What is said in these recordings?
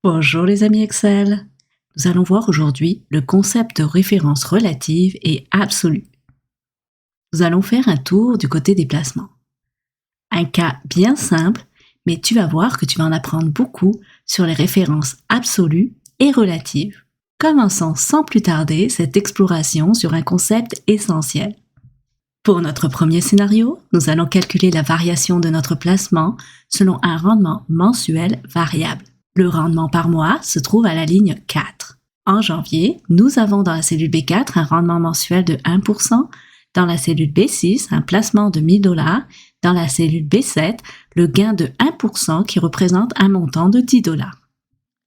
Bonjour les amis Excel. Nous allons voir aujourd'hui le concept de référence relative et absolue. Nous allons faire un tour du côté des placements. Un cas bien simple, mais tu vas voir que tu vas en apprendre beaucoup sur les références absolues et relatives. Commençons sans plus tarder cette exploration sur un concept essentiel. Pour notre premier scénario, nous allons calculer la variation de notre placement selon un rendement mensuel variable. Le rendement par mois se trouve à la ligne 4. En janvier, nous avons dans la cellule B4 un rendement mensuel de 1%, dans la cellule B6 un placement de $1000, dans la cellule B7 le gain de 1% qui représente un montant de $10.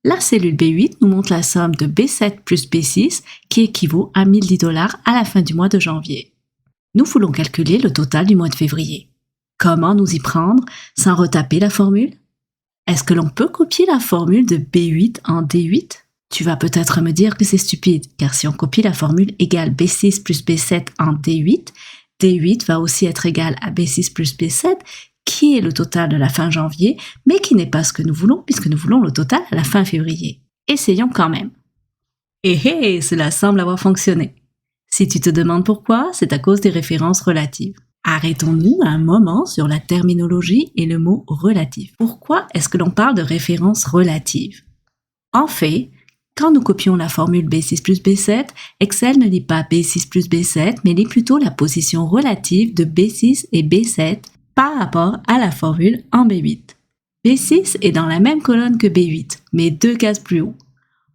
La cellule B8 nous montre la somme de B7 plus B6 qui équivaut à $1010 à la fin du mois de janvier. Nous voulons calculer le total du mois de février. Comment nous y prendre sans retaper la formule? Est-ce que l'on peut copier la formule de B8 en D8? Tu vas peut-être me dire que c'est stupide, car si on copie la formule égale B6 plus B7 en D8, D8 va aussi être égal à B6 plus B7, qui est le total de la fin janvier, mais qui n'est pas ce que nous voulons, puisque nous voulons le total à la fin février. Essayons quand même. Eh, cela semble avoir fonctionné. Si tu te demandes pourquoi, c'est à cause des références relatives. Arrêtons-nous un moment sur la terminologie et le mot relatif. Pourquoi est-ce que l'on parle de référence relative? En fait, quand nous copions la formule B6 plus B7, Excel ne lit pas B6 plus B7, mais lit plutôt la position relative de B6 et B7 par rapport à la formule en B8. B6 est dans la même colonne que B8, mais 2 cases plus haut.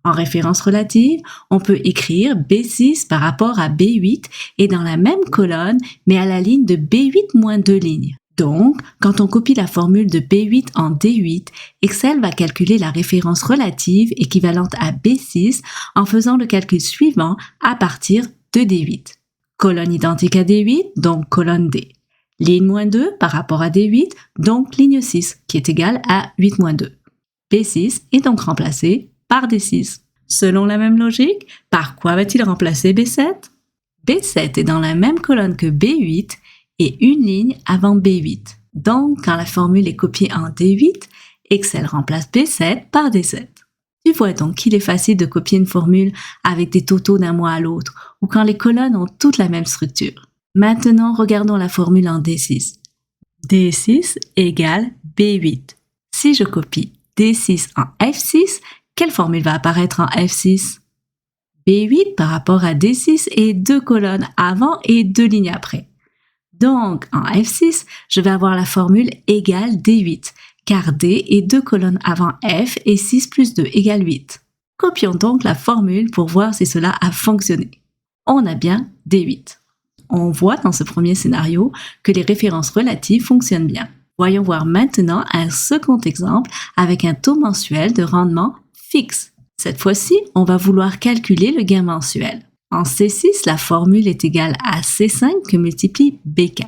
En référence relative, on peut écrire B6 par rapport à B8 et dans la même colonne, mais à la ligne de B8 moins 2 lignes. Donc, quand on copie la formule de B8 en D8, Excel va calculer la référence relative équivalente à B6 en faisant le calcul suivant à partir de D8. Colonne identique à D8, donc colonne D. Ligne moins 2 par rapport à D8, donc ligne 6, qui est égale à 8 moins 2. B6 est donc remplacé par D6. Selon la même logique, par quoi va-t-il remplacer B7? B7 est dans la même colonne que B8 et une ligne avant B8. Donc, quand la formule est copiée en D8, Excel remplace B7 par D7. Tu vois donc qu'il est facile de copier une formule avec des totaux d'un mois à l'autre ou quand les colonnes ont toutes la même structure. Maintenant, regardons la formule en D6. D6 égale B8. Si je copie D6 en F6, quelle formule va apparaître en F6? B8 par rapport à D6 et 2 colonnes avant et 2 lignes après. Donc, en F6, je vais avoir la formule égale D8, car D est 2 colonnes avant F et 6 plus 2 égale 8. Copions donc la formule pour voir si cela a fonctionné. On a bien D8. On voit dans ce premier scénario que les références relatives fonctionnent bien. Voyons voir maintenant un second exemple avec un taux mensuel de rendement fixe. Cette fois-ci, on va vouloir calculer le gain mensuel. En C6, la formule est égale à C5 que multiplie B4.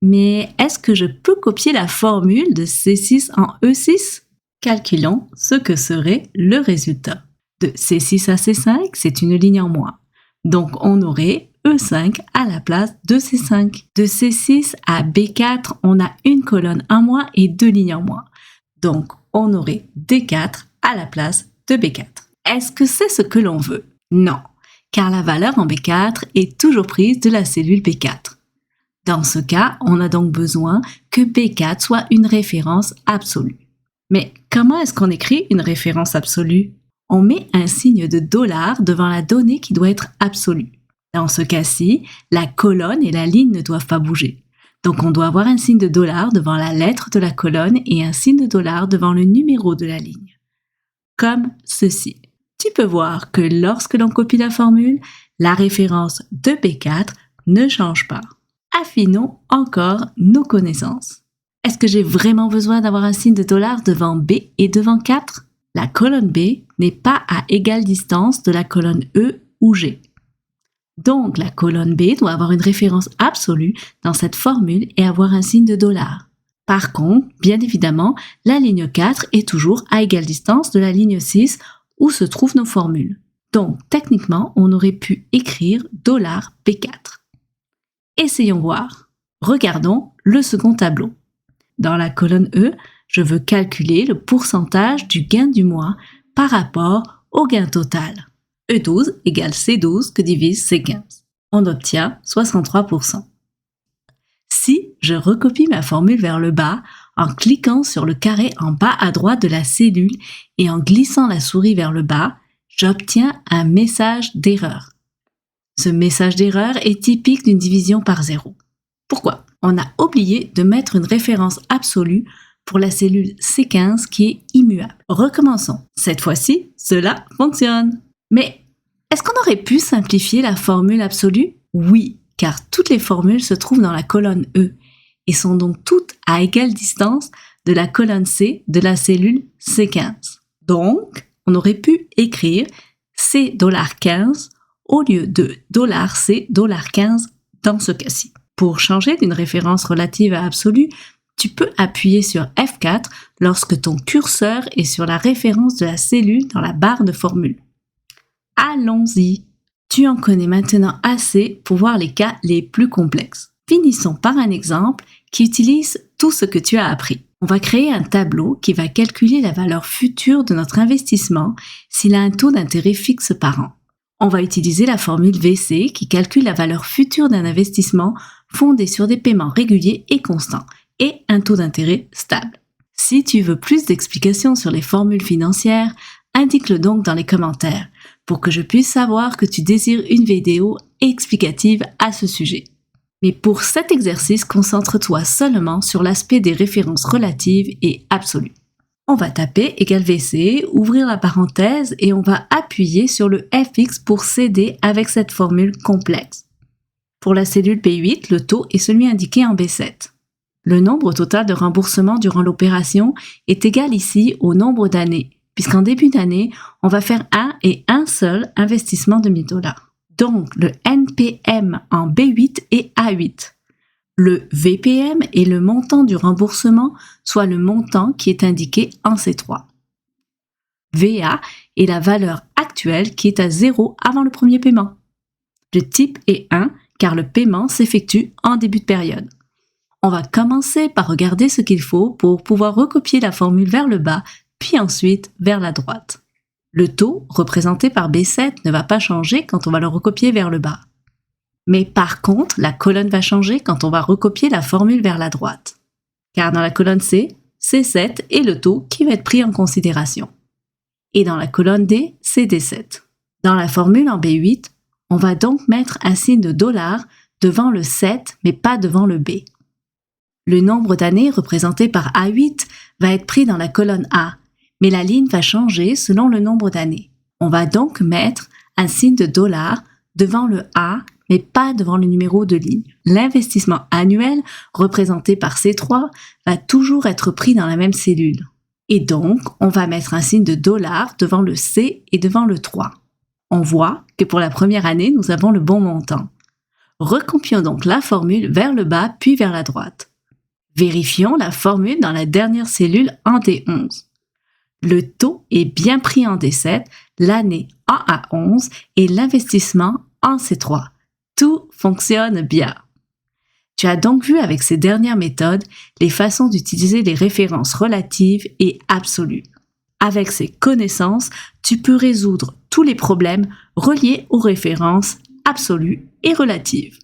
Mais est-ce que je peux copier la formule de C6 en E6? Calculons ce que serait le résultat. De C6 à C5, c'est une ligne en moins. Donc on aurait E5 à la place de C5. De C6 à B4, on a une colonne en moins et 2 lignes en moins. Donc on aurait D4 à la place de B4. Est-ce que c'est ce que l'on veut? Non, car la valeur en B4 est toujours prise de la cellule B4. Dans ce cas, on a donc besoin que B4 soit une référence absolue. Mais comment est-ce qu'on écrit une référence absolue? On met un signe de $ devant la donnée qui doit être absolue. Dans ce cas-ci, la colonne et la ligne ne doivent pas bouger. Donc on doit avoir un signe de $ devant la lettre de la colonne et un signe de $ devant le numéro de la ligne. Comme ceci. Tu peux voir que lorsque l'on copie la formule, la référence de B4 ne change pas. Affinons encore nos connaissances. Est-ce que j'ai vraiment besoin d'avoir un signe de $ devant B et devant 4? La colonne B n'est pas à égale distance de la colonne E ou G. Donc la colonne B doit avoir une référence absolue dans cette formule et avoir un signe de $. Par contre, bien évidemment, la ligne 4 est toujours à égale distance de la ligne 6 où se trouvent nos formules. Donc, techniquement, on aurait pu écrire $B4. Essayons voir. Regardons le second tableau. Dans la colonne E, je veux calculer le pourcentage du gain du mois par rapport au gain total. E12 égale C12 que divise C15. On obtient 63%. Si je recopie ma formule vers le bas en cliquant sur le carré en bas à droite de la cellule et en glissant la souris vers le bas, j'obtiens un message d'erreur. Ce message d'erreur est typique d'une division par 0. Pourquoi? On a oublié de mettre une référence absolue pour la cellule C15 qui est immuable. Recommençons. Cette fois-ci, cela fonctionne. Mais est-ce qu'on aurait pu simplifier la formule absolue? Oui, car toutes les formules se trouvent dans la colonne E et sont donc toutes à égale distance de la colonne C de la cellule C15. Donc, on aurait pu écrire C$15 au lieu de $C$15 dans ce cas-ci. Pour changer d'une référence relative à absolue, tu peux appuyer sur F4 lorsque ton curseur est sur la référence de la cellule dans la barre de formule. Allons-y! Tu en connais maintenant assez pour voir les cas les plus complexes. Finissons par un exemple qui utilise tout ce que tu as appris. On va créer un tableau qui va calculer la valeur future de notre investissement s'il a un taux d'intérêt fixe par an. On va utiliser la formule VC qui calcule la valeur future d'un investissement fondé sur des paiements réguliers et constants et un taux d'intérêt stable. Si tu veux plus d'explications sur les formules financières, indique-le donc dans les commentaires pour que je puisse savoir que tu désires une vidéo explicative à ce sujet. Mais pour cet exercice, concentre-toi seulement sur l'aspect des références relatives et absolues. On va taper =VC, ouvrir la parenthèse et on va appuyer sur le FX pour s'aider avec cette formule complexe. Pour la cellule B8, le taux est celui indiqué en B7. Le nombre total de remboursements durant l'opération est égal ici au nombre d'années, puisqu'en début d'année, on va faire un et un seul investissement de $1000. Donc, le NPM en B8 est A8. Le VPM est le montant du remboursement, soit le montant qui est indiqué en C3. VA est la valeur actuelle qui est à 0 avant le premier paiement. Le type est 1 car le paiement s'effectue en début de période. On va commencer par regarder ce qu'il faut pour pouvoir recopier la formule vers le bas, puis ensuite vers la droite. Le taux, représenté par B7, ne va pas changer quand on va le recopier vers le bas. Mais par contre, la colonne va changer quand on va recopier la formule vers la droite. Car dans la colonne C, C7 est le taux qui va être pris en considération. Et dans la colonne D, c'est D7. Dans la formule en B8, on va donc mettre un signe de dollar devant le 7, mais pas devant le B. Le nombre d'années représenté par A8 va être pris dans la colonne A, mais la ligne va changer selon le nombre d'années. On va donc mettre un signe de dollar devant le A, mais pas devant le numéro de ligne. L'investissement annuel, représenté par C3, va toujours être pris dans la même cellule. Et donc, on va mettre un signe de dollar devant le C et devant le 3. On voit que pour la première année, nous avons le bon montant. Recopions donc la formule vers le bas puis vers la droite. Vérifions la formule dans la dernière cellule en D11. Le taux est bien pris en D7, l'année en A11 et l'investissement en C3. Tout fonctionne bien. Tu as donc vu avec ces dernières méthodes les façons d'utiliser les références relatives et absolues. Avec ces connaissances, tu peux résoudre tous les problèmes reliés aux références absolues et relatives.